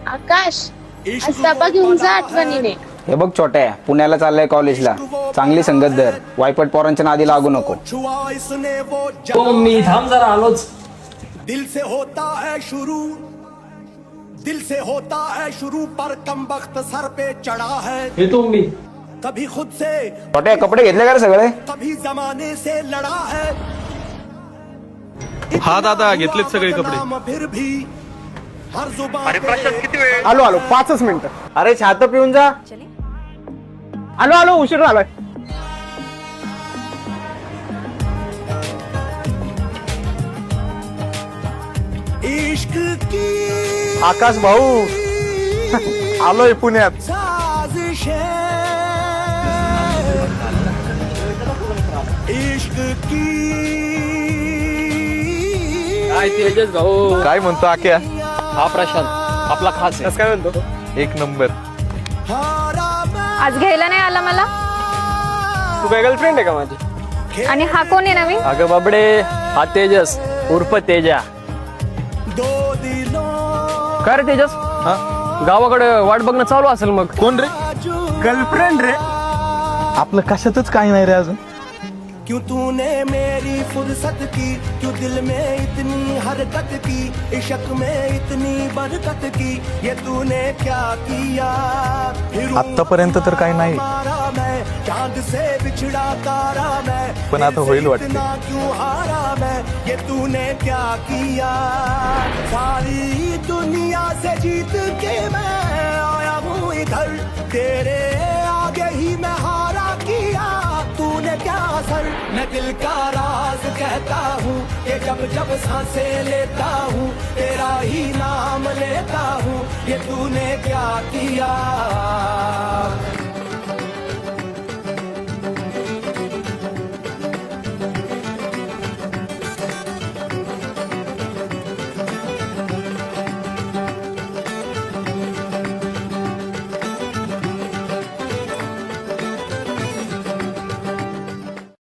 आकाश आज डबा घेऊन जा आठवणीने. हे बघ छोट्या, पुण्याला चाललंय कॉलेजला. चांगली संगत धर, वायपट पोरांच्या नादी लागू नको. हो मी थांब जरा आलोच. दिल से होता है शुरू, दिल से होता है शुरू, पर कम वक्त सर पे चढ़ा है. येतो मी. कभी खुद से, छोट्या कपडे घेतले का रे सगळे? कभी जमाने से लड़ा है. हा दादा, घेतलेत सगळे कपडे. नाम फिर भी हर जुबान किती वेळ? आलो आलो 5 मिनिटं. अरे छात पिऊन जा. आलो आलो उशीर झालाय. इश्क की आकाश भाऊ आलोय पुण्यात. साजिशें, इश्क की काय तेजस भाऊ. काय म्हणतो आक्या? हा प्रशांत आपला खास आहे. काय म्हणतो? एक नंबर. हारा मैं, आज घ्यायला नाही आला मला. तू काय गर्लफ्रेंड आहे का माझी? आणि हा कोण आहे नवीन? अगं बाबडे, हा तेजस उर्फ तेजा. दो दिलों काय रे तेजस, गावाकडे वाट बघणं चालू असेल मग. कोण रे? गर्लफ्रेंड रे. आपलं कशातच काही नाही रे अजून. क्यों तूने मेरी फुर्सत की, क्यों दिल में इतनी हरकत की, इश्क में इतनी बरकत की, ये तूने क्या किया. फिरूं आत्तापर्यंत तर काही नाही. मारा मैं, चांद से बिछड़ा तारा मैं, पण आता होईल वाटते. इतना क्यों हारा मैं, ये तूने क्या किया. सारी दुनिया से जीत के मैं आया हूँ इधर, तेरे आगे ही मैं हारा किया. तूने क्या असर, मैं दिल का राज कहता हूँ, ये जब जब सांसें लेता हूँ, तेरा ही नाम लेता हूँ, ये तूने क्या किया.